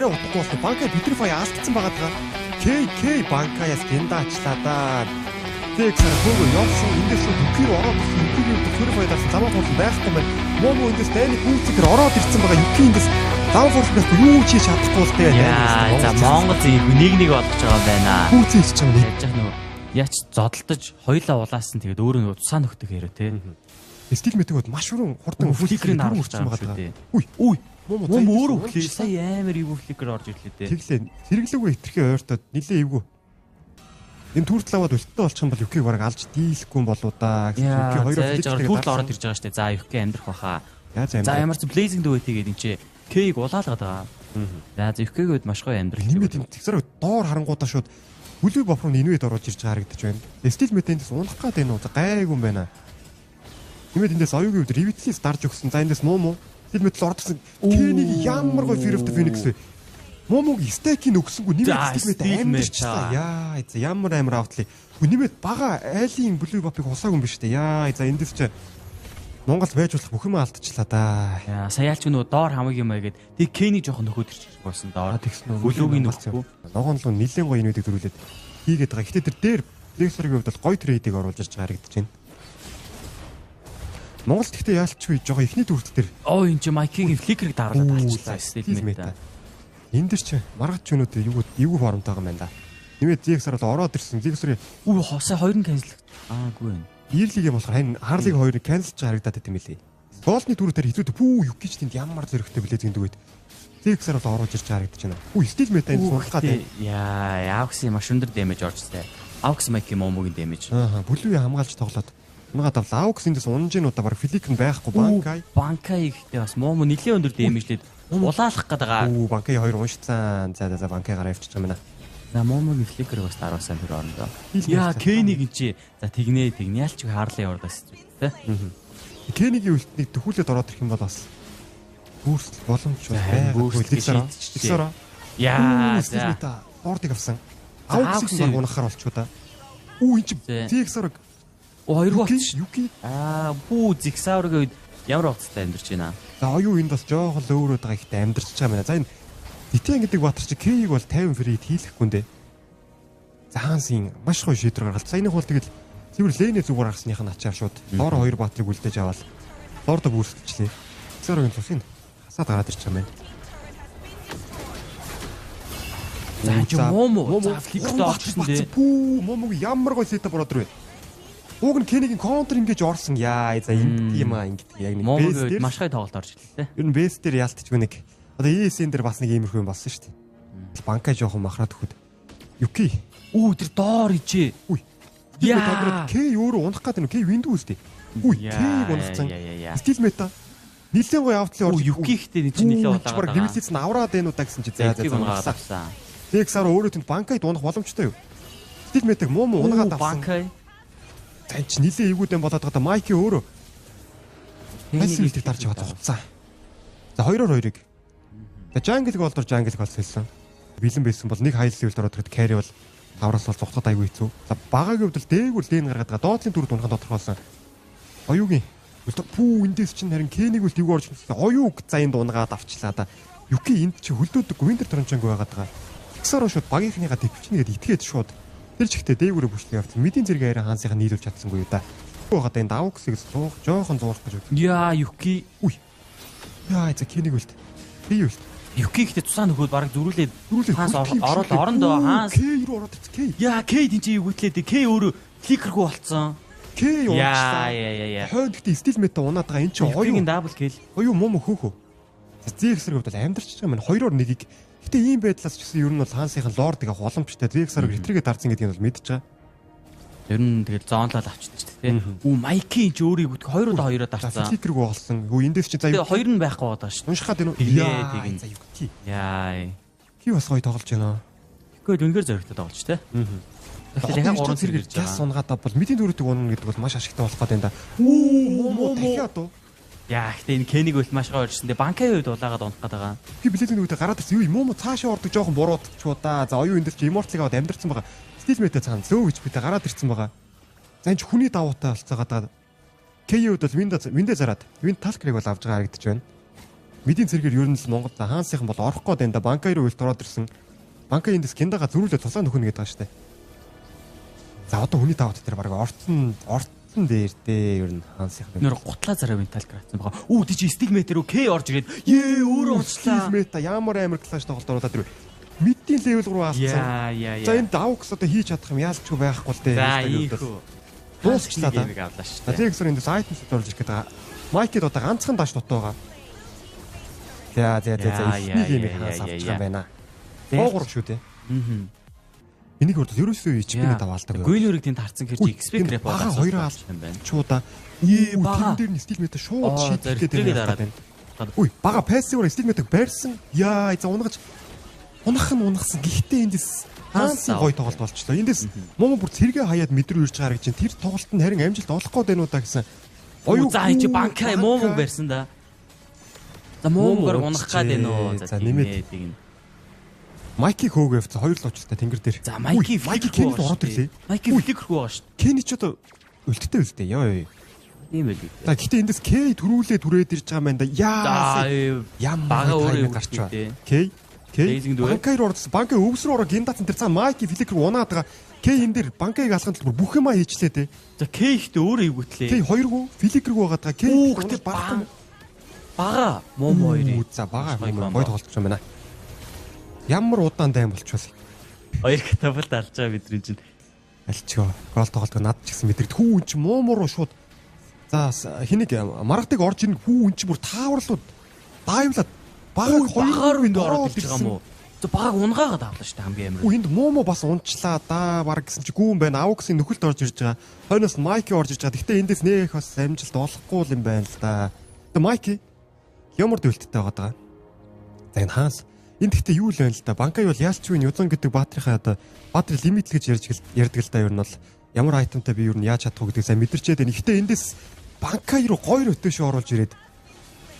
арай утгагүй болсон. Банка Petrify алдсан байгаа даа. К банкаяас гиндаачлаа да. Тэгсээр хөөгөө явсан эндээс Юкиг ороод ирсэн. Юкиг Petrify даас замаа хурдан байхгүй байна. Момо эндээс дайны гүйцэтгэр ороод ирсэн байгаа. Юкиг эндээс зам форсноос юу ч хийж чадахгүй л дээ. За Монгол нэг болгож байгаа байна. Гүйцээ хийж байгаа яаж яах нь яач зодолдож хоёлаа улаасан тэгээд өөрөө цаа нөхдөг хэрэг те. Стил мэтгүүд маш өрөн хурдан фликерийг харуулсан байгаа дээ. Үй Момо өөрөө өглөө сая амар ивүү фликер орж ирлээ дээ. Тэглээ сэргэлээгүй хитрхи ойртоод нилээ ивгүй. Энэ туртал аваад өлттэй болчих юм бол Юкиг бараг алж дийлэхгүй юм болоо да гэсэн Юки хоёр фликер туртал ороод ирж байгаа штэ. За Юки амьдрах баха. За ямар ч блейзинг дөө тэгээд энэ чи Кийг улаалгаад байгаа. За Юкиг үед маш гоё амьдрах. Нэмээд энэ тэгсэр доор харангуудаа шууд бүлэг бопруу инвэд орж ирж байгаа харагдаж байна. Стил метэндээс унах гад энэ уу гайгүй юм байна. Нэмээд эндээс оюугийн үед ревитлээс дарж өгсөн. За эндээс Момо стил метэл ордсон. Кэнийг ямар гоё Fear of the Phoenix вэ? Момог стекийг өгсөнгүү нэмээд стил метэ амьдчихлаа. Яа за ямар амар автлаа. Нэмээд бага айлын бүлэг бопыг усаагүй юм биш үү? Яа за эндээс ч Монгол байж болох бүх юм алдчихлаа да. Яа саяалч нөө доор хамаг юм аа гээд тэг Кэний жоохон нөхөдөрч болсон доор тэгсэн бүлүүгийн нөхөхгүй. Ногоон л нилээн гоё инвэдийг дөрүүлээд хийгээд байгаа. Гэтэ тэр дээр Lexer-ийн хувьд бол гоё трейдийг оруулж ирж байгаа харагдаж байна. Монгол гэхдээ яалчгүй жоохон ихний дүртэл дээр. Оо энэ чи Майкигийн фликерийг даруулаад алчлаа стил мета. Энд дэр чи маргач чөнүүд эвгүй формтой байгаа юм байна да. Нэмээд Lexer бол ороод ирсэн. Lexer-ийн хосоо хоёр нь канцел. Аагүй байна. Ирлигээ болохоор хань Харлиг хоёрыг канселж харагдаад байт юм лээ. Голны түрүү дээр хизүүд пүү юкич тэнд ямар зэрэгтэй блэ зиндэг үед. Lexer бол оруулж ирж харагдаж байна. Үгүй стил мета энэ сунах гад. Яа, Авкс маш өндөр дэмэж оржтэй. Авкс Майки Момогийн дэмэж. Бүлүүе хамгаалж тоглоод. Унагаа давлаа. Авкс эндээс унжинуудаа баг флик нь байхгүй банкай. Банкай ихтэй бас Момо нэлээд өндөр дэмэжлээд улаалах гээд байгаа. Банкай хоёр уншицсан. За банкай гараа явчих юм байна. На Момогийн фликер бас дараасан тэр орондоо. Яа, Кэнийг ин чи за тэгнэ ялч Харлын ордоос тэ. Кэнигийн үлтнийг төхүүлээд ороод ирэх юм бол бас бүрсэл боломж байна. Лексера. Яа, за. Ордыг авсан. Авксыг унахаар болчихоо да. Эн чи Зигсараг. Хоёргоо Юки. Бүү Зигсаргийн үед ямар уцтай амьдарч байна. За оюу энд бас жоохон л өөрөөд байгаа ихтэй амьдарч байгаа юм байна. За энэ Дитэн гэдэг баатар чи Кийг бол 50 фрид хийлэхгүй нэ. За Хансын маш гоё шийдвэр гаргалт. Саяных бол тэгэл цэвэр лэнэ зүгээр гарсных нь ачаар шууд доор хоёр баатрыг үлдээж аваад доордоо бүрсэлчлээ. Зөөрөгийн цусыг хасаад гараад ирчих юм байна. За Момо флиптэй орчихсон дээ. Момог ямар гоё сетап ороод ирвэ. Уг нь Кэнигийн контр ингэж орсон. Яа за ингэ юм аа ингэ яг нэг бэс дээр маш гоё тоглолт орж ирлээ. Ер нь бэс дээр яалтчгүй нэг одоо ESN дээр бас нэг иймэрхүү юм болсон шүү дээ. Банкай жоохон махраад өгөхөд. Юки. Тэр доор ичээ. Яа. К өөрөө унах гэдэг нь К Windows дээ. К унахсан. Стил мета. Нилээн гоё автлын орж. Юки ихтэй чинь нилээн болоо. Баг гимэлцээс нь авраад байна уу та гэсэн чи за унагасан. Lexer өөрөө тэнд банкайд унах боломжтой юу? Стил метаг Момо унаагаад авсан. Банкай. За чи нилээн эвгүүдэн болоод байгаа Майки өөрөө. Хайлтыг дарж яваад хуцаа. За 2-2-ыг. За Jungle Gold-ор Jungle Gold хэлсэн. Бэлэн байсан бол нэг хайлт левелд ороод ирэхэд carry бол тавраас бол цугтаад айгүй хэцүү. За багагийн хувьд л дээгүүр лэн гаргаад байгаа. Доотлын дүрд унахад тодорхойлсон. Оюугийн пүү эндээс чинь харин Кэнийг үл тэгүү орж ирсэн. Оюуг за энд унгаад авчлаа да. Юки энд чи хөлдөөдөг Winter Tronchang байгаад байгаа. Лексер шууд багийнхныгаа төвчнэгээд итгээд шууд тэр чигтээ дээгүүрээ бүшлээ явсан. Мэдийн зэрэг арай хаансыг нийлүүлж чадсангүй юу да. Байгаад энэ Авксыг жоохон зуурах гэж байна. Яа Юки. Яа за Кэнийг үлд. Би үлд. Юки ихтэй тусаа нөхөд бараг зөрүүлээд хаанс ороод орондоо хаанс К руу ороод ирсэн. К. Яа К тэнцээ юу гэтлээ К өөрөө фликергүй болцсон. К юу яа. Хойд гэхдээ стил мета унаад байгаа. Энд чинь оюун дабл кил. Оюун Момо хөөхөө. Зигсэр хувьд бол амьдарч байгаа юм. 2-1-ийг гэтээ ийм байдлаас ч гэсэн ер нь бол хаансынхан лордыг авах боломжтой. Зигсэр ретригээ дарсан гэдгийг бол мэдчихэж байгаа. Ер нь тэгэл зоонлол авчиж тээ. Майки ч өөрийг 2-2-оор дарсан. Фликергүй болсон. Эндээс чи заяа. Тэгээ 2 нь байхгүй байгаа шүү. Уншихад энэ. Тэгээд за Юки. Яа. Юки бас гоё тоглож байна. Юки үнэхээр зоригтой тоглож тээ. Тэгэхээр яг 3 зэрэг ирж байгаа. Газ унгаадаа бол мэдийн дөрөвдөг унана гэдэг бол маш ашигтай болох гэдэг юм да. Момо дахиад уу. Яа, гэтээ энэ Кэнийг бол маш гоё орчихсон. Тэгээ банкын үед улаагаад унах гэдэг байгаа. Би билетийн үедээ гараад ирсэн. Юу Момо цаашаа ордог жоохон буруутчихвоо да. За оюу эндэр чи Immortal-ыг аваад амьдэрсэн байгаа. Стил метэ цаана зөө гэж битээ гараад ирсэн байгаа. За энэ хүний давуутай болцоогоо да. Кэйүүд бол Виндэ зараад Винд Талкрыг бол авж байгаа харагдаж байна. Мэдийн цэргээр ер нь л Монголд хаансийнхан бол орох гээд энэ банкай руу үлт ороод ирсэн. Банкай эндээс киндагаа зөрүүлээ тусаа нөхөнө гэдэг байгаа штэ. За одоо хүний тавт дээр баг ортон дээр дээ ер нь хаансийнхан. Нөр гутлаа зараа ментал грацсан байгаа. Үү тийч стигметэр үү К орж ирээд өөрөө уцлаа. Стигмета ямар амар клаш тоглолт оруулаад ирв. Мэдийн левел руу алцсан. За энэ давкс одоо хийж чадах юм яалчгүй байхгүй л дээ. За ийхүү. Дуусчлаа да. Гэмиг авлаа шүү За дээ. тэгсэр эндээс айтемс оруулж ирэх гэдэг. Майкед одоо ганцхан даш дутуу байгаа. За ихний геймийг хаас авч байгаа юм байна. Гоогор шүү дээ. Аа. Энийг бол ерөөсөө HP-г даваалдаг. Гүйлөрийг тэнд харцсан хэрэг XP грэп бага хоёр алт юм байна. Чуудаа. Бага. Тэн дээр нь стигмета шууд шийдэлтэй тэрийг дараад. Үй бага пассиваар стигметаг барьсан. Яа за унахсан. Гэхдээ эндээс хаансан гой тоглолт болчихлоо. Эндээс муу бүр цэргээ хаяад мэдрүү ирж байгаа гэж чинь тэр тоглолт нь харин амжилт олох гээд байна уу та гэсэн. Оюу за энэ банкай муу барьсан да. За муугаар унах гээд байна уу. За нэмээд тийм. Майки хөөгөөв за хоёр л очилтай тэнгэр дээр. За Майки Кенид ороод ирлээ. Майки флик рүү байгаа шүү дээ. Кени ч одоо өлттэй үлдээ ёо. Тийм байл. За гэхдээ эндээс К түрүүлээд ирж байгаа юм байна да. Яа. Бага өөрөө гарч гарч байна. К банкай руу орсон. Банкай өвс рүү ороо гиндацсан тэр цаа Майки флик рүү унаад байгаа. К энэ дээр банкайг алхахын тулд бүх юма хийчлээ те. За К ихтэй өөрөө ивгүтлээ. К хоёргоо флик рүү байгаа. К ихтэй бага муу хоёрыг. За бага гой тоглолцож байна. Ямар удаан дайм болчихвол. Хоёр катапульт алж байгаа бидний чинь. Альчгаа. Гол тоглолт над ч гэсэн мэдрэгд хүү эн чи муу руу шууд. За хэнийг маргатыг орж ирнэ хүү эн чи бүр тааварлууд дайвлаад баг хоёр үнд ороод ирж байгаа юм уу? За баг унгаагаад авлаа шүү дээ хамгийн амар. Энд муу бас унчлаа да баг гэсэн чи гүүн байна. Ауксын нөхөлд орж ирж байгаа. Хойноос Майки орж ирж байгаа. Гэхдээ эндээс нэх бас амжилт олохгүй юм байна л да. Тэгээ Майки ямар дөлттэй байгаа даа. За энэ хаанс энд гэхдээ юу л байна л да. Банкай бол яалчгүй Юзон гэдэг баатрийнхаа одоо баатрын лимит л гэж ярьдаг л да. Ер нь бол ямар айтемтай би ер нь яаж чадах вэ гэдэг сайн мэдэрчээд байна. Гэхдээ эндээс Банкай руу гойр өтөшөө оруулж ирээд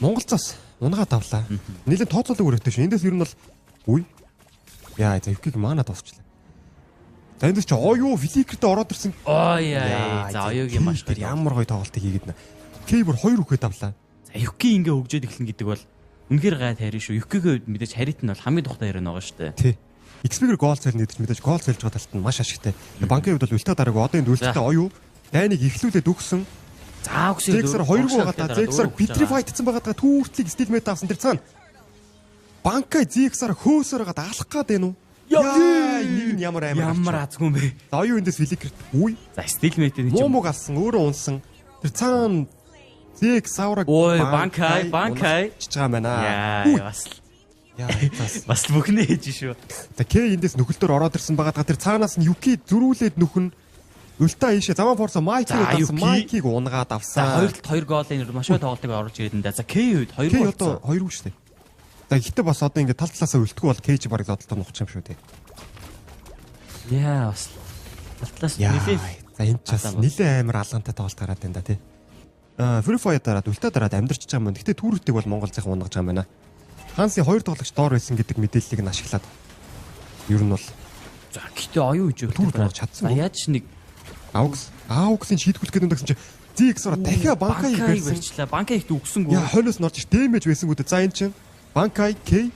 Монголцоос унгаад авлаа. Нийлэн тооцоолог өрөөтэй шүү. Эндээс ер нь бол үе. Яа, за юкиг маанад тосчлаа. За эндээс чи оюу фликертэй ороод ирсэн. Яа, за оюугийн маш гоё ямар гоё тоглолтыг хийгээд нэ. Кейбер 2 үхээд авлаа. За юки ингээ хөгжөөд эхлэн гэдэг бол үнэхээр гай тайрын шүү. Юкигээ мэдээж харит нь бол хамгийн тухтай ярина байгаа шүү дээ. Тий. XP-гээр гол цайлна гэдэг чинь мэдээж гол цайлж байгаа талт нь маш ашигтай. Банкын хувьд бол үлтээ дараагүй одоо энэ үлтээтэй оюу дайныг эхлүүлээд өгсөн. За өгсөн. Зексэр 2 байгаа та. Зексэр Petrified-сан байгаа та түүртлийг стилмет авсан тэр цаана. Банкай Зексэр хөөсөөр гад алах гад байна уу? Яа, нэг нь ямар амар азгүй юм бэ? За оюу эндээс фликерт үе. За стилметтэй чинь мууг алсан, өөрөө унсан. Тэр цаана Зексавраг банкай чиж байгаа байна. Яа, бас бүхнээ хийж шүү. За К эндээс нөхөлтөөр ороод ирсэн байгаа. Тэр цаанаас нь Юки зөрүүлээд нөхөн Үлтаа ийшээ заман форсо Майкиг унгаад авсан. За 2 голын маш их тоглолтыг оруулж ирээд энэ. За К үед 2 гол. К одоо 2 үү шүү дээ. За ихтэй бас одоо ингээд тал талаасаа үлдэхгүй бол Кж барыг зодолтой нухч юм шүү дээ. Яа бас тал талаас нэлээ. За энэ ч бас нэлээ амар алгантай тоглолт гараад байна да тий. Free Fire дараад үлтээ дараад амьдарч байгаа юм. Гэхдээ түүрүүдийг бол Монгол зайхан унгаж байгаа юм байна. Хансын 2 тоглогч доор байсан гэдэг мэдээллийг нь ашиглаад ер нь бол за гэхдээ оюу үжиг түүр доор чадсан. Яаж ч нэг Ауксын шийдгүүлэх гэдэг гэсэн чинь Зиксора дахиад банкай барьчлаа. Банкай ихт өгсөнгөө. Яа хойноос нь орж дэмэж байсангүү. За энэ чинь банкай К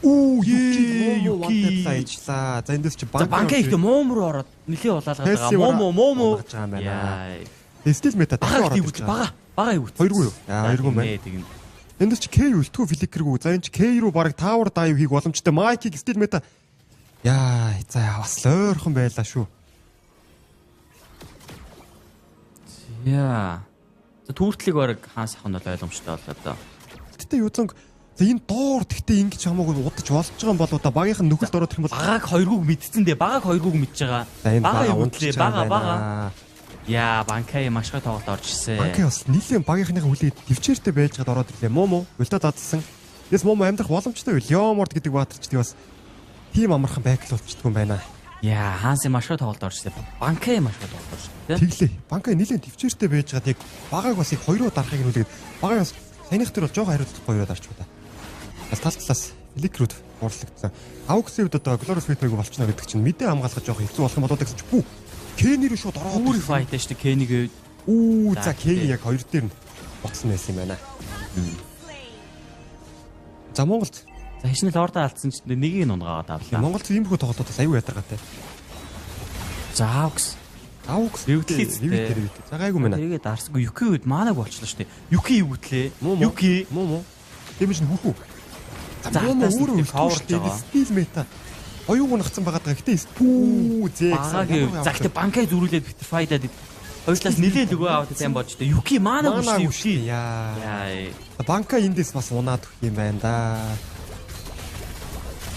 Юки ажиллаа. За эндээс чи банкай ихт муум руу ороод нэлээ улаалгаад байгаа. Муу яа. Стил мета дахиад ороод бага юу. 2 юу? Яа 2 юм байна. Эндээс чи К үлтгүү фликергүй. За энэ чи К руу бараг тавар дайв хийх боломжтой. Майкиг стил мета. Яа за бас ойрхон байлаа шүү. Яа. За түүртлийг бараг хаан сахан бол ойлгомжтой болоо доо. Гэтэ юуцанг за энэ доор тэгтээ ингэж хамаагүй удаж болж байгаа юм болоо да багийнх нь нөхөлд ороод ирэх юм бол багааг 2-гүйг мэдсэн дээ. Багааг 2-гүйг мэдж байгаа. Бага үнтлээ бага. Яа, банкай маш их тоглолт орж ирсэн. Банкай бас нийлэн багийнхныхаа хүлээд төвчээртэй байж гад ороод ирлээ. Муу үлдээ дадсан. Тэс муу амьдрах боломжтой байл. Леоморд гэдэг баатарчдыг бас тийм амархан байкл болчихдгүй юм байна. Яа, хаансын маш их тоглолт орж ирсэн. Банкай маш их тоглолт орж ирсэн. Тэглээ. Банкай нийлэн төвчээртэй байж гад яг багааг бас их хоёроо дарахыг нүлээд багааг бас санийх төр бол жоохон хариуцлахгүй яваад арчгүй да. Бас тал талаас электрод уурлагдсан. Ауксын үед одоо Glorious Fate-г болчихно гэдэг чинь мэдээ хамгаалах жоохон хэцүү болох юм болоо гэсэн чинь Кенир шууд ороод Fury Fight шүү дээ. Кенийг за Кен яг хоёр дээр нь боцсон байсан юм байна. За Монголд За хичнээн лордоо алдсан ч нэгийг нь унгаагаад авлаа. Монголд иймэрхүү тоглолтуудаас аюу ядаргатай. За Аукс Ревитер. За гайгүй мэнэ. Тэгээд дарсгүй Юки үед маанаг болчихлоо шүү дээ. Юки юу гэтлээ? Юки муу. Дэмэж нь хүүхүү. За өөрөө power байгаа. Стил мета. Оюуг нагцсан байгаа даа. Гэтэ пүү зээ. За гэтэ банкай зүрүүлээд Vitrify-даад хоёулаас нилээл өгөө аваад сайн болж дээ. Юки маанаг шүү дээ. Яа. Банка эндээс бас унаад өгөх юм байна да.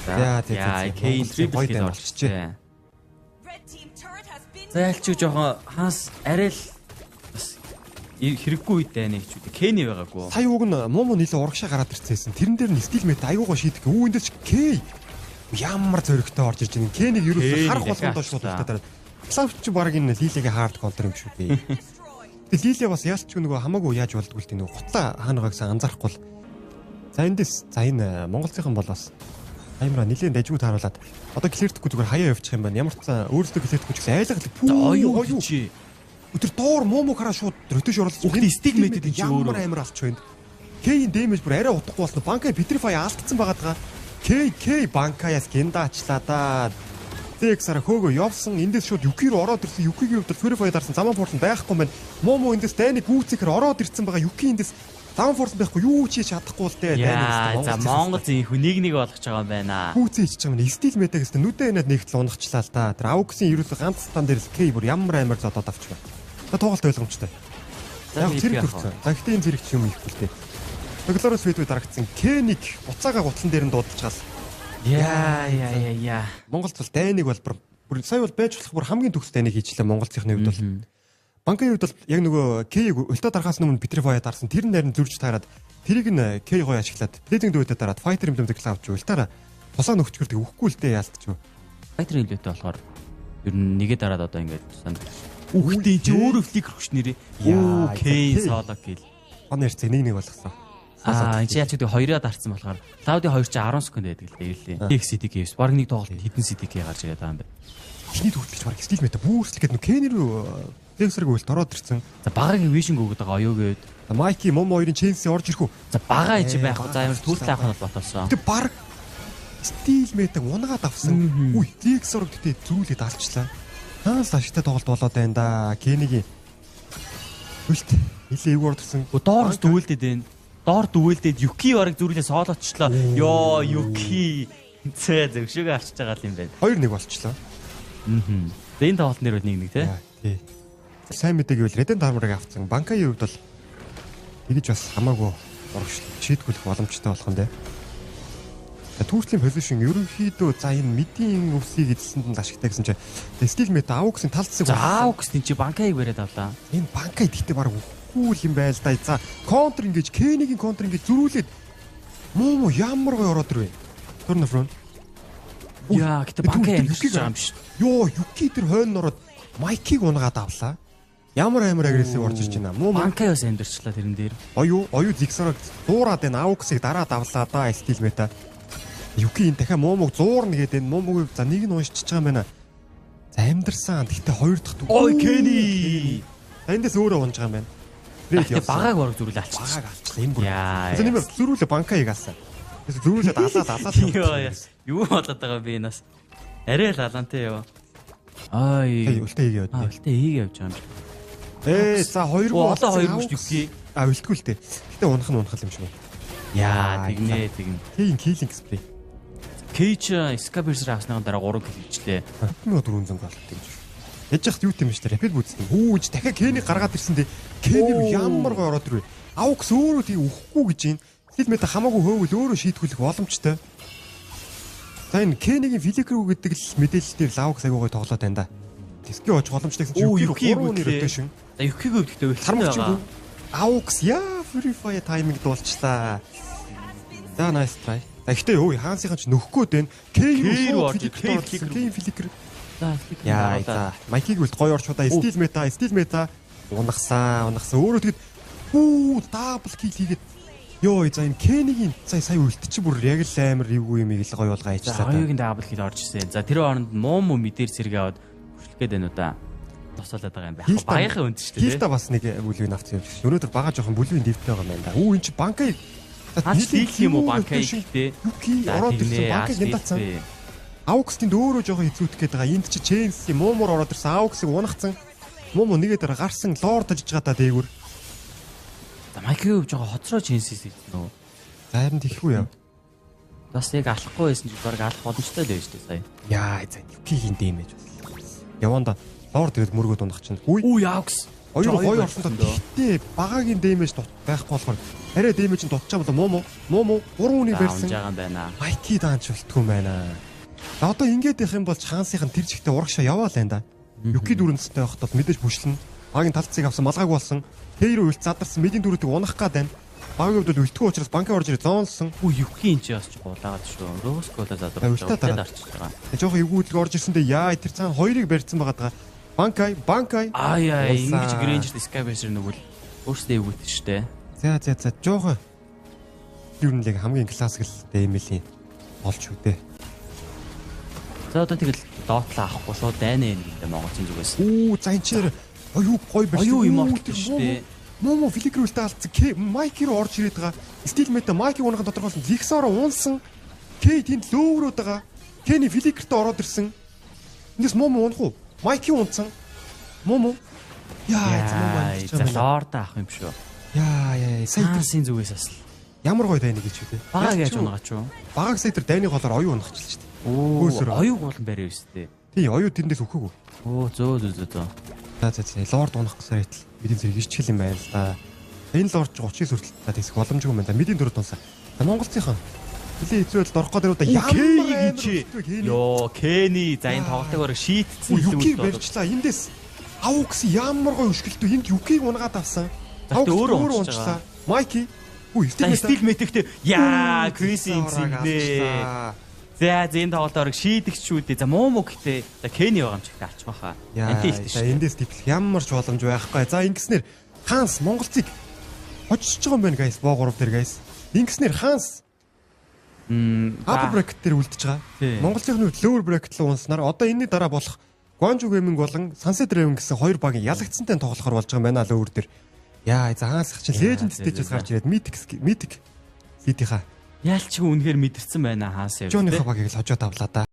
Яа, Кейн трипл кил болчихжээ. За ялч жоохон хаас арай л бас хэрэггүй үед байна гэж үү. Кэни байгаагүй. Сая уг нь муу нийлээ урагшаа гараад ирчихсэн. Тэрэн дээр нь стил мет аюугаа шийдэх. Эндээс Кей ямар зөрөгтэй орж ирж байгаа. Кэнийг ерөөсөө харах болгондоо шууд удаа. Клавч чи баг энэ Лилигийн хард контр юм шүү дээ. Тэгээ Лили бас яалч нөгөө хамаагүй яаж болдгоо л тийм нөгөө гутлаа хаана байгаагаас анзаарахгүй л. За эндээс энэ Монголынхан бол бас аймаа нэлийн дажгүй тааруулаад одоо клэрдэхгүй зүгээр хаяа явчих юм байна. Ямар ч цаа өөрсдөө клэрдэхгүй ч айлгал оюу чи өтөр доор муу хараа шууд ротеш оруулж стиг мэдэд чи өөр амар алч байна. Кей дэмэж бүр арай утгагүй болсон. Банкай Vitrify алдсан байгаа даа. Кей банкаяас гиндаачлаа да. Зэгсара хөөгөө явсан эндээс шууд Юки руу ороод ирсэн. Юкигийн хувьд Vitrify дарсан заман форс байхгүй байна. Муу эндээс дайныг гүйцэхээр ороод ирсэн байгаа. Юки эндээс заман форс байхгүй юу ч хийж чадахгүй л дээ. За Монгол зинхүү нэг болгож байгаа юм байна. Гүйцээ хийж байгаа юм. Стил метагээс нүдэ энэд нэгтэл унахчлаа л да. Тэр Ауксын ерөөсө ганц стан дээр Кей бүр ямар амар зодоод авчихсан. Та тоглолт ойлгомжтой. Яг зэрэг төрсөн. За гэхдээ энэ зэрэг ч юм ихгүй л дээ. Тоглоороос видео дарагдсан. Кэнийг буцаага гутлан дээр нь дуудаж гал. Яа. Монголд бол дайныг бол бүр сая бол байж болох бүр хамгийн төгс дайныг хийчихлээ монголцынхны хувьд бол. Банкын хувьд бол яг нөгөө Кэйг өлтөө дарахаас өмнө Vitrify дарсан тэр нарийн зөрж таарад тэрийг нь Кэй гоё ашиглаад Blazing дүүдэд дараад Fighter эмблемдэг клавч өлтөөрэ тусаа нөхчгөрдөг үхгүй л дээ яалтч юу. Fighter эмблемтэй болохоор ер нь нэгэ дараад одоо ингээд тусаа үхтэй чи өөрөө флик рүш нэрээ. Кэй соло гэл. Он ярьцээ нэг болгосон. Энэ чи яаж гэдэг хоёроо дарцсан болохоор Cloud 2 чи 10 секунд байдаг л дээ. XCD-ээс баг нэг тоглолт хэдэн CDG гарч ирээд байгаа юм байна. Эхний төгөлч баг стил мета бүүрслэхэд нөх Кэнер Дексэрг үлд ороод ирсэн. За багагийн вишинг өгöd байгаа оюугээд. Майки Мом 2-ын Челси орж ирэх үү. За бага ич байх. За ямар төлөлт авах нь ботолсон. Тэг баг стил метаг унгаад авсан. Үй Дексэрг гэдэг зөрүүлээд алчлаа. Хаас ашигтай тоглолт болоод байна да. Кэнигийн үлд нилээ эвгүй ордсон. Доороос дүүлдээд байна. Доор дүүлдээд Юки бараг зүрхлээ соолооччлоо. Йоо Юки. Зэ зөвшөөгөө авчиж байгаа юм байна. 2-1 болчихлоо. Энэ тоглолт нэр бол 1-1 тий. Тий. Сайн мэдээ гэвэл Redent Armor-ыг авцсан. Банкагийн хувьд бол нэгж бас хамаагүй урагш шийдгүүлэх боломжтой болох нь дээ. Түүхлийн позишн ерөнхийдөө за энэ мэдийн өвсгийг эзэлсэнд нь ашигтай гэсэн чинь стил мета Ауксын талцсыг Аукс энэ чи банкаыг бариад авлаа. Энэ банкай гэхдээ баг үгүй юм байл да. За контр ингэж Кэнигийн контр ингэж зөрүүлээд муу ямар гоё ороод ирвэ. Турнафрон. Яа гэхдээ банкай амжиж байгаа юм биш. Йоо Юки тэр хойно ороод Майкийг унгаад авлаа. Ямар амар агрессив орж ирж байна. Муу банкайос амьдэрчлаа тэрэн дээр. Оюу зигсараг дуураад байна. Ауксыг дараад авлаа да стил мета. Юки энэ дахиад муумог 100 нэгээд энэ муумог за нэг нь уншиж байгаа юм байна. За амьдэрсан. Гэхдээ хоёр дахь дүү. Ой Кэни. Эндээс өөрөө унж байгаа юм байна. Тэгээд багааг орог зүрүүл алчихсан. Багааг алчихсан энэ бүр. Яа. За нэмэр зүрүүлээ банкаыг алсан. Тэс зүрүүлээд алаад. Юу болоод байгаа би энэс. Арай л алантай юу. Ай. Үлтээ хийгээд. Үлтээ хийгээ явж байгаа юм. За 2 гоо одоо 2 мөч Юки. Үлтгүй л дээ. Гэтэ унах нь унах юм шиг байна. Яа, тэгнэ. Killing spray. Кейч Скаберсэр авсныхан дараа 3 кил хийчлээ. 1400 гол гэж. Яж яхад юу юм бэ шүү дээ. Рапид бүүцсэн. Хүүж дахиад Кэнийг гаргаад ирсэн дээ. Кэнийг ямар гоо ороод ирвэ. Аукс өөрөө тийг өхгүй гэж юм. Стил мета хамаагүй хөөвөл өөрөө шийтгүүлэх боломжтой. За энэ Кэнигийн филикрүү гэдэг л мэдээлэл дээр Аукс аягүй гой тоглоод байна да. Диски оч боломжтой гэсэн чинь Юки ротейшн. За Юкиг өвдөлтөө байгаа. Аукс яа Vitrify тайминг дуулчлаа. За nice try. Гэхдээ өө хаансынхан ч нөхгүй дээ. Кэй филикр. За Майкиг үлд гоё орчуудаа стил мета унахсан. Өөрөө тэгэд дабл кил хийгээд ёо за энэ Кэнигийн сая үлд чи бүр яг л амар эвгүй юм ийг л гоё болгоо ажиллаа. За хоёугийн дабл кил орж ирсэн. За тэр хооронд муу мэдээр сэргээ аваад хүрчлэх гээд байна уу да. Тосоолоод байгаа юм байна. Багийнхаа үнд шүү дээ. Хилта бас нэг бүлгийн авсан юм шиг. Өнөөдөр бага жоохон бүлгийн дэвтэй байгаа юм байна да. Эн чи банкай Хаач дийлэх юм уу банкай ихтэй. Юки ороод ирсэн банкыг гинтацсан. Аукстинд өөрөө жоохон хэцүүдэх гээд байгаа. Энд чи Ченси Момор ороод ирсэн. Ауксыг унахсан. Момо нэгээ дараа гарсан лорд ажиж байгаа та дээгүр. За Майкийн хөв жоохон хоцроо Ченсис ирсэн үү? За харин тийхгүй яа. Бас яг алахгүй байсан ч баг алах боломжтой л байж тээ сая. Яа за Юкигийн дэмэж бас. Яванда лорд ирээд мөргөд унах чинь. Үу Аукс. Хоёр орсондоо гэхдээ багаагийн дэмэж байхгүй болохоор арай дэмэж нь дутчих юм бол Момо 3 үнийг барьсан. Байгаа юм байна. Майки даанч болтгүй юм байна. За одоо ингэж их юм бол шансынх нь тэр жигтэй урагшаа яваал энэ да. Юки дүрэнцтэй байхдаа мэдээж бүшлэн. Багийн талцыг авсан малгайг болсон. Тэйрөө үлт задарсан мэдийн дүрүүдийг унах гад байна. Багийн хувьд үлдэхгүй учраас банкаа орж ирээ зоонлсон. Үу Юки энэ ч бас ч гулаагаад шүү. Роскола задраад арчиж байгаа. Жохон эвгүүлэг орж ирсэндээ яа тэр цаана хоёрыг барьсан байгаа. Банкай. Аа ингэж Грэнжер Скайбайсер нөгөө өөрсдөө эвгүүлсэн шүү дээ. За жохон юу нэг хамгийн классик дэмэлийн олч үү дээ. За одоо тэгэл доотлоо авахгүй шууд дайна гэдэг Монголын зүгээс. За энэ чинь аюу гой барьсан. Аюу юм орчих шүү дээ. Момо филигрүүлтэй алдсан. Майки руу орж ирээд байгаа. Стил мета майки унахын тодорхойлсон. Ликсоро унсан. Кей тэнд лөөврөөд байгаа. Кени филигртэй ороод ирсэн. Эндээс Момо унах уу? Майки унтсан. Момо. Яа, за лорд авах юм шүү. Яа, Сайтерсын зүгээс бас ямар гоё дайны гэж үү те. Багаг яаж унагаач юу? Багаг сайтер дайны голоор оюу унахчихлаа шүү дээ. Оюу болон барь өстэй. Тий, оюу тэндээс өгөхөөгөө. Зөө. За, лорд унах гэсэн хэтэл мэдийн зэрэг ичгэл юм байна л да. Энэ лорд 39 хүртэл та тэгсэх боломжгүй юм байна. Мэдийн дөрөв тунсаа. Монголцынхан хэлийн хэцүү дорох гэдэг удаа ямар Йоо, Кени за энэ тоглолтыг бараг шийтсэн юм уу? Юкиг барьчлаа. Эндээс Аукс ямар гоё өшгөлтөө энд Юкиг унгаад авсан. Аукс өөрөө унчлаа. Майки. Стил мэтгэхтэй. Яа, Крис инсинэ. За энэ тоглолтоор бараг шийдэгч шүү дээ. За Момо гэхдээ за Кени байгаа юм чи алч баха. Антилтэй шүү. Эндээс диплэх ямар ч боломж байхгүй. За ингэснээр Ханс Монголцыг хочж байгаа юм байна guys. Боо 3 дээр guys. Ингэснээр Ханс апер брекет дээр үлдэж байгаа. Монголчуудын хувьд lower bracket руу унснаар одоо энэний дараа болох Guangzhou Gaming болон Sunset Ravens гэсэн хоёр багийн ялагдсантай тоглохоор болж байгаа юм байна лөөр дээр. Яа, за Ханс чинь Legend stage-ээс гарч ирээд Mythic City-ха. Яалч үнэхээр мэдэрсэн байна Ханс яа. Жонихоо багийг л хожоод авлаа да.